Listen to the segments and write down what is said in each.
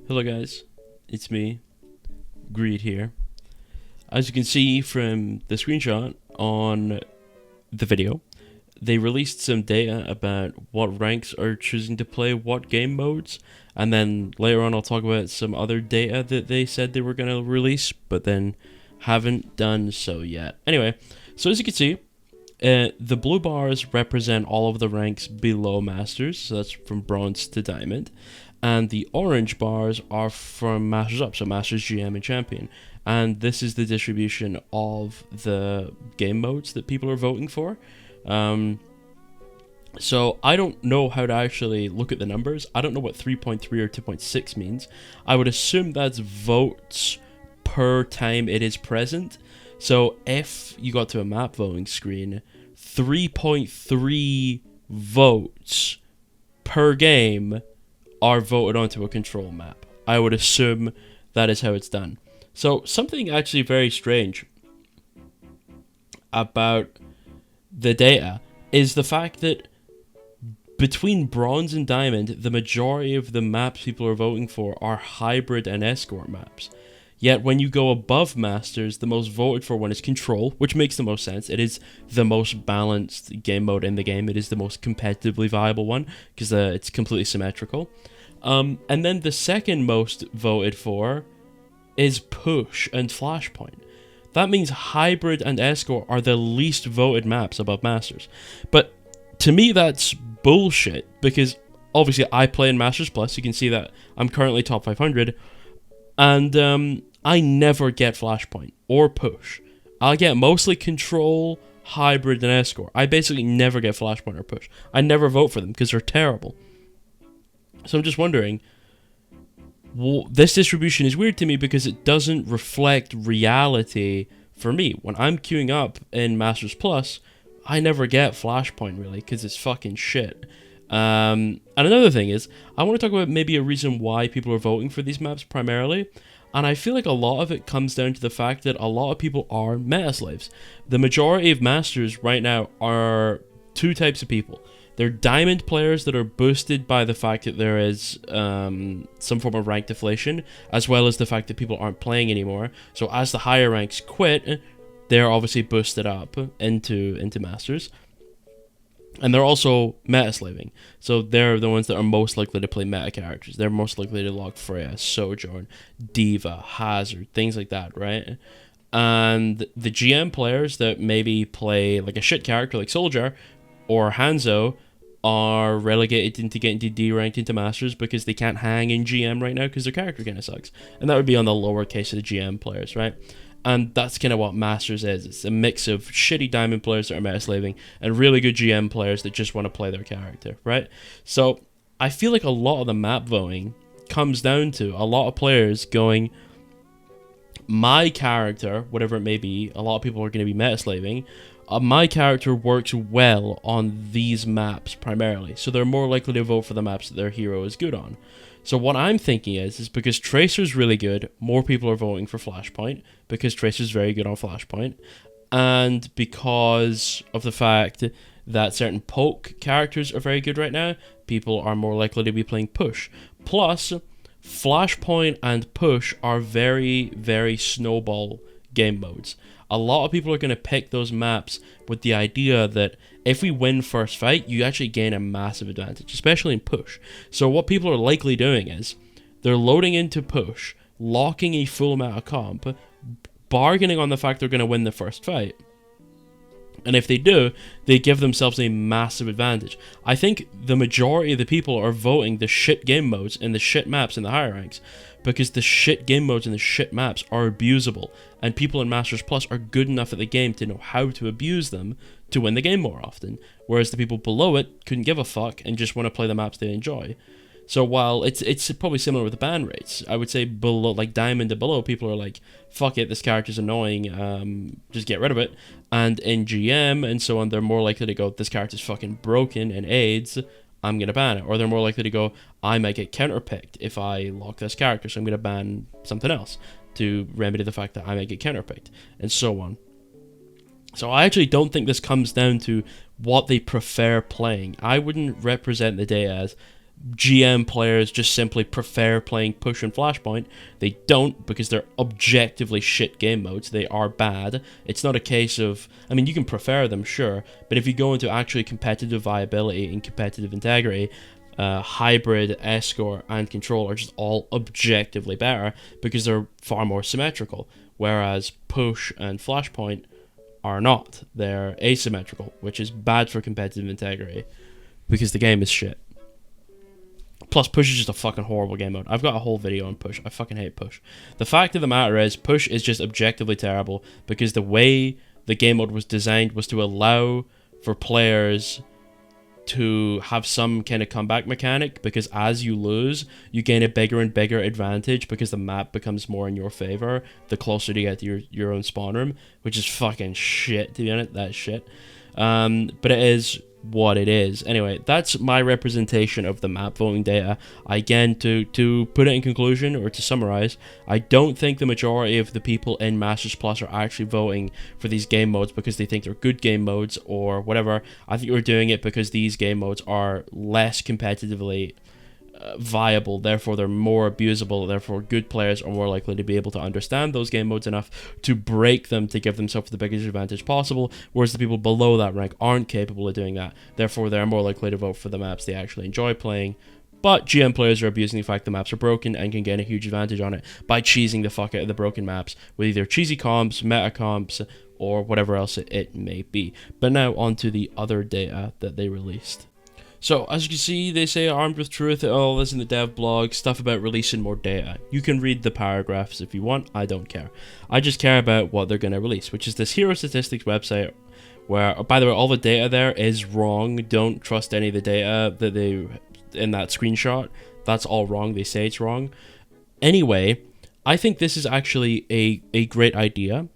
Hello guys, it's me, Greed here. As you can see from the screenshot on the video, they released some data about what ranks are choosing to play what game modes, and then later on I'll talk about some other data that they said they were going to release, but then haven't done so yet. Anyway, so as you can see, the blue bars represent all of the ranks below Masters, so that's from Bronze to Diamond. And the orange bars are from Masters up, so Masters, GM, and Champion. And this is the distribution of the game modes that people are voting for. So I don't know how to actually look at the numbers. I don't know what 3.3 or 2.6 means. I would assume that's votes per time it is present. So if you got to a map voting screen, 3.3 votes per game are voted onto a control map. I would assume that is how it's done. So something actually very strange about the data is the fact that between Bronze and Diamond, the majority of the maps people are voting for are hybrid and escort maps. Yet when you go above Masters, the most voted for one is Control, which makes the most sense. It is the most balanced game mode in the game. It is the most competitively viable one because it's completely symmetrical. And then the second most voted for is Push and Flashpoint. That means Hybrid and Escort are the least voted maps above Masters. But to me, that's bullshit because obviously I play in Masters Plus. You can see that I'm currently top 500. And I never get Flashpoint or Push. I get mostly Control, Hybrid, and Escort. I basically never get Flashpoint or Push. I never vote for them because they're terrible. So I'm just wondering, this distribution is weird to me because it doesn't reflect reality for me. When I'm queuing up in Masters Plus, I never get Flashpoint really because it's fucking shit. And another thing is, I want to talk about maybe a reason why people are voting for these maps primarily. And I feel like a lot of it comes down to the fact that a lot of people are meta slaves. The majority of Masters right now are two types of people. They're Diamond players that are boosted by the fact that there is some form of rank deflation, as well as the fact that people aren't playing anymore. So as the higher ranks quit, they're obviously boosted up into Masters. And they're also meta slaving. So they're the ones that are most likely to play meta characters. They're most likely to log Freya, Sojourn, Diva, Hazard, things like that, right? And the GM players that maybe play like a shit character like Soldier or Hanzo are relegated into getting to D-ranked into Masters because they can't hang in GM right now because their character kind of sucks. And that would be on the lower case of the GM players, right? And that's kind of what Masters is. It's a mix of shitty Diamond players that are meta slaving and really good GM players that just want to play their character, right? So I feel like a lot of the map voting comes down to a lot of players going, my character, whatever it may be, a lot of people are going to be meta slaving. My character works well on these maps primarily, so they're more likely to vote for the maps that their hero is good on. So what I'm thinking is because Tracer's really good, more people are voting for Flashpoint because Tracer's very good on Flashpoint, and because of the fact that certain poke characters are very good right now, people are more likely to be playing Push. Plus, Flashpoint and Push are very, very snowball game modes. A lot of people are going to pick those maps with the idea that if we win first fight, you actually gain a massive advantage, especially in Push. So what people are likely doing is they're loading into Push, locking a full amount of comp, bargaining on the fact they're going to win the first fight. And if they do, they give themselves a massive advantage. I think the majority of the people are voting the shit game modes and the shit maps in the higher ranks because the shit game modes and the shit maps are abusable, and people in Masters Plus are good enough at the game to know how to abuse them to win the game more often, whereas the people below it couldn't give a fuck and just want to play the maps they enjoy. So while it's probably similar with the ban rates, I would say below, like Diamond and below, people are like, fuck it, this character's annoying, just get rid of it. And in GM and so on, they're more likely to go, this character's fucking broken and AIDS, I'm going to ban it. Or they're more likely to go, I might get counterpicked if I lock this character, so I'm going to ban something else to remedy the fact that I might get counterpicked, and so on. So I actually don't think this comes down to what they prefer playing. I wouldn't represent the data as GM players just simply prefer playing Push and Flashpoint. They don't, because they're objectively shit game modes. They are bad. It's not a case of, I mean, you can prefer them, sure, but if you go into actually competitive viability and competitive integrity, Hybrid, Escort, and Control are just all objectively better because they're far more symmetrical, whereas Push and Flashpoint are not. They're asymmetrical, which is bad for competitive integrity because the game is shit. Plus, Push is just a fucking horrible game mode. I've got a whole video on Push. I fucking hate Push. The fact of the matter is, Push is just objectively terrible because the way the game mode was designed was to allow for players to have some kind of comeback mechanic, because as you lose, you gain a bigger and bigger advantage because the map becomes more in your favor the closer you get to your own spawn room, which is fucking shit, to be honest. That's shit. But it is what it is. Anyway, that's my representation of the map voting data. Again, to put it in conclusion, or to summarize, I don't think the majority of the people in Masters Plus are actually voting for these game modes because they think they're good game modes or whatever. I think we're doing it because these game modes are less competitively viable, therefore they're more abusable, therefore good players are more likely to be able to understand those game modes enough to break them to give themselves the biggest advantage possible, whereas the people below that rank aren't capable of doing that, therefore they're more likely to vote for the maps they actually enjoy playing. But GM players are abusing the fact the maps are broken and can gain a huge advantage on it by cheesing the fuck out of the broken maps with either cheesy comps, meta comps, or whatever else it may be. But now on to the other data that they released. So, as you can see, they say armed with truth, all this in the dev blog, stuff about releasing more data. You can read the paragraphs if you want, I don't care. I just care about what they're going to release, which is this Hero Statistics website where, by the way, all the data there is wrong. Don't trust any of the data that they in that screenshot. That's all wrong. They say it's wrong. Anyway, I think this is actually a great idea.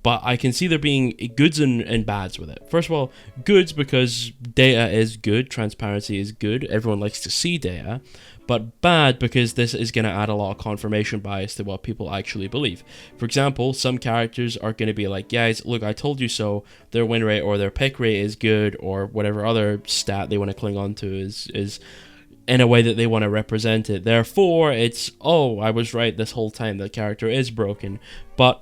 But I can see there being goods and bads with it. First of all, goods because data is good, transparency is good, everyone likes to see data. But bad because this is going to add a lot of confirmation bias to what people actually believe. For example, some characters are going to be like, guys, look, I told you so, their win rate or their pick rate is good, or whatever other stat they want to cling on to is in a way that they want to represent it. Therefore, it's, oh, I was right this whole time, the character is broken. But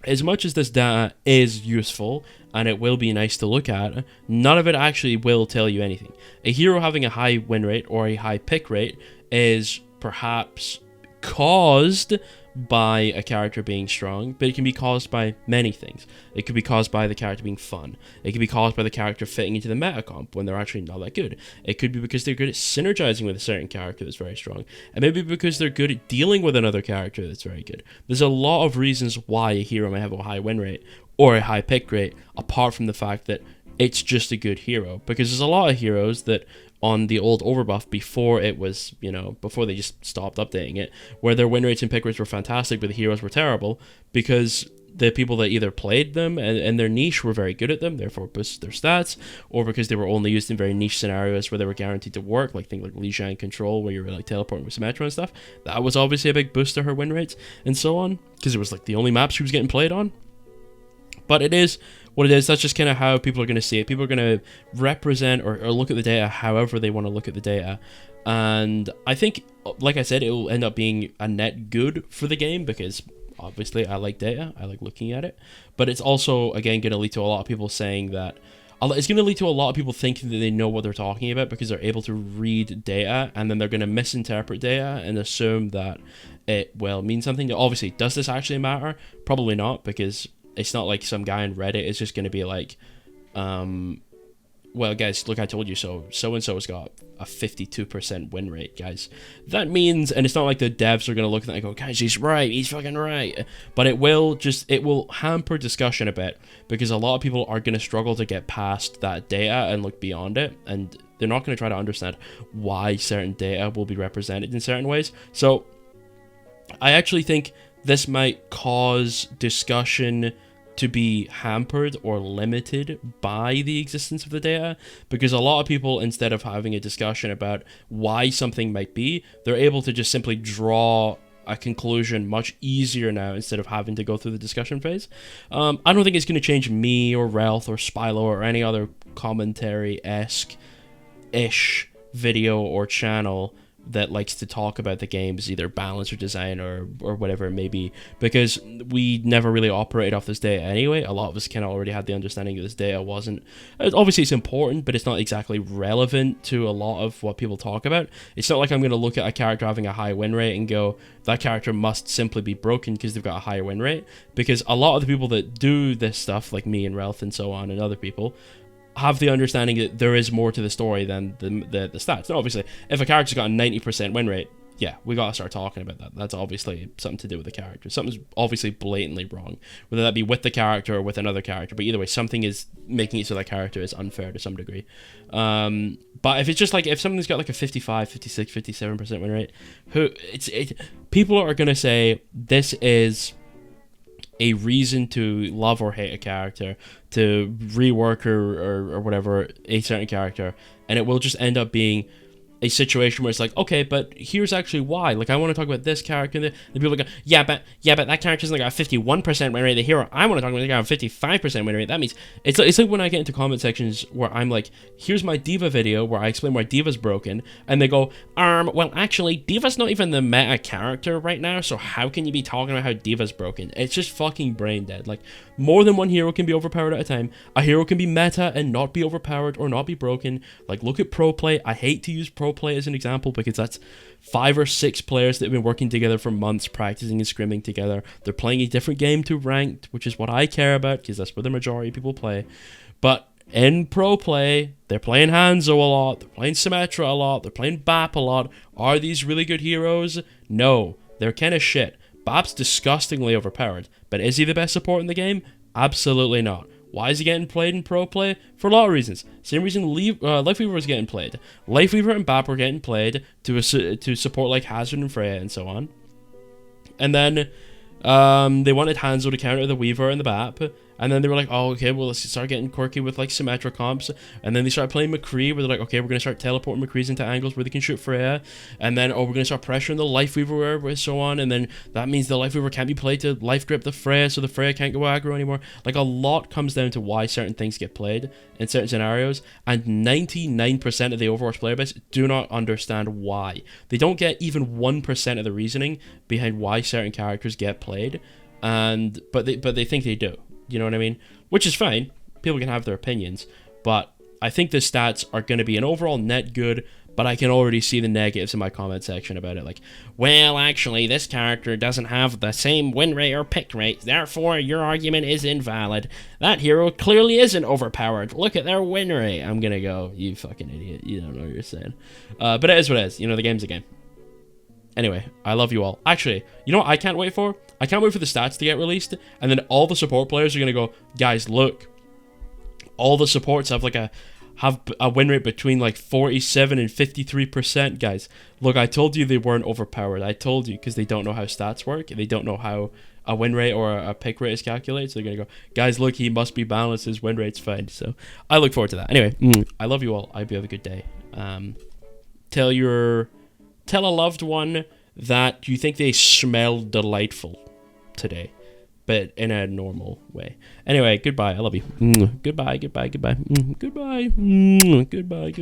as much as this data is useful and it will be nice to look at, none of it actually will tell you anything. A hero having a high win rate or a high pick rate is perhaps caused by a character being strong, but it can be caused by many things. It could be caused by the character being fun. It could be caused by the character fitting into the meta comp when they're actually not that good. It could be because they're good at synergizing with a certain character that's very strong. And maybe because they're good at dealing with another character that's very good. There's a lot of reasons why a hero may have a high win rate or a high pick rate, apart from the fact that it's just a good hero. Because there's a lot of heroes that on the old overbuff before it was, before they just stopped updating it, where their win rates and pick rates were fantastic, but the heroes were terrible because the people that either played them and their niche were very good at them, therefore boosted their stats, or because they were only used in very niche scenarios where they were guaranteed to work, like things like Li Jiang Control, where you were like teleporting with Symmetra and stuff. That was obviously a big boost to her win rates and so on, because it was like the only map she was getting played on. But it is what it is. That's just kind of how people are going to see it. People are going to represent or look at the data however they want to look at the data. And I think, like I said, it will end up being a net good for the game because obviously I like data. I like looking at it. But it's also, again, going to lead to a lot of people saying that it's going to lead to a lot of people thinking that they know what they're talking about because they're able to read data, and then they're going to misinterpret data and assume that it will mean something. Obviously, does this actually matter? Probably not, because it's not like some guy on Reddit is just going to be like, well, guys, look, I told you so. So-and-so's got a 52% win rate, guys. That means, and it's not like the devs are going to look at that and go, guys, he's right, he's fucking right. But it will hamper discussion a bit because a lot of people are going to struggle to get past that data and look beyond it. And they're not going to try to understand why certain data will be represented in certain ways. So I actually think this might cause discussion to be hampered or limited by the existence of the data, because a lot of people, instead of having a discussion about why something might be, they're able to just simply draw a conclusion much easier now instead of having to go through the discussion phase. I don't think it's going to change me or Relth or Spylo or any other commentary-esque-ish video or channel that likes to talk about the game's either balance or design or whatever it may be, because we never really operated off this data anyway. A lot of us kind of already had the understanding that this data wasn't, obviously it's important, but it's not exactly relevant to a lot of what people talk about. It's not like I'm going to look at a character having a high win rate and go, that character must simply be broken because they've got a higher win rate, because a lot of the people that do this stuff, like me and Ralph and so on and other people, have the understanding that there is more to the story than the stats. Now, obviously, if a character's got a 90% win rate, yeah, we gotta start talking about that. That's obviously something to do with the character. Something's obviously blatantly wrong, whether that be with the character or with another character. But either way, something is making it so that character is unfair to some degree. But if it's just like, if something's got like a 55, 56, 57% win rate, people are gonna say this is a reason to love or hate a character, to rework or whatever a certain character, and it will just end up being a situation where it's like, okay, but here's actually why. Like, I want to talk about this character, and the people go, yeah, but that character's like a 51% win rate. The hero I want to talk about, they got a 55% win rate. That means it's like when I get into comment sections where I'm like, here's my D.Va video where I explain why D.Va's broken, and they go, well, actually, D.Va's not even the meta character right now, so how can you be talking about how D.Va's broken? It's just fucking brain dead. Like, more than one hero can be overpowered at a time. A hero can be meta and not be overpowered or not be broken. Like, look at pro play. I hate to use pro play as an example because that's 5 or 6 players that have been working together for months, practicing and scrimming together. They're playing a different game to ranked, which is what I care about because that's where the majority of people play. But in pro play, they're playing Hanzo a lot, they're playing Symmetra a lot, they're playing Bap a lot. Are these really good heroes? No, they're kind of shit. Bap's disgustingly overpowered, but is he the best support in the game? Absolutely not. Why is he getting played in pro play? For a lot of reasons. Same reason Lifeweaver was getting played. Lifeweaver and Bap were getting played to support like Hazard and Freya and so on. And then they wanted Hanzo to counter the Weaver and the Bap. And then they were like, oh, okay, well, let's start getting quirky with, like, Symmetra comps. And then they started playing McCree, where they're like, okay, we're going to start teleporting McCrees into angles where they can shoot Freya. And then, oh, we're going to start pressuring the Lifeweaver and so on. And then that means the Lifeweaver can't be played to life grip the Freya, so the Freya can't go aggro anymore. Like, a lot comes down to why certain things get played in certain scenarios. And 99% of the Overwatch player base do not understand why. They don't get even 1% of the reasoning behind why certain characters get played. But they think they do. You know what I mean? Which is fine. People can have their opinions. But I think the stats are going to be an overall net good, but I can already see the negatives in my comment section about it. Like, well, actually, this character doesn't have the same win rate or pick rate, therefore your argument is invalid. That hero clearly isn't overpowered. Look at their win rate. I'm going to go, you fucking idiot. You don't know what you're saying. But it is what it is. You know, the game's a game. Anyway, I love you all. Actually, you know what I can't wait for? I can't wait for the stats to get released, and then all the support players are going to go, guys, look, all the supports have a win rate between like 47 and 53%, guys. Look, I told you they weren't overpowered. I told you, because they don't know how stats work. They don't know how a win rate or a pick rate is calculated, so they're going to go, guys, look, he must be balanced. His win rate's fine. So I look forward to that. Anyway, I love you all. I hope you have a good day. Tell a loved one that you think they smell delightful today, but in a normal way. Anyway, goodbye. I love you. Goodbye, goodbye, goodbye. Goodbye. Goodbye.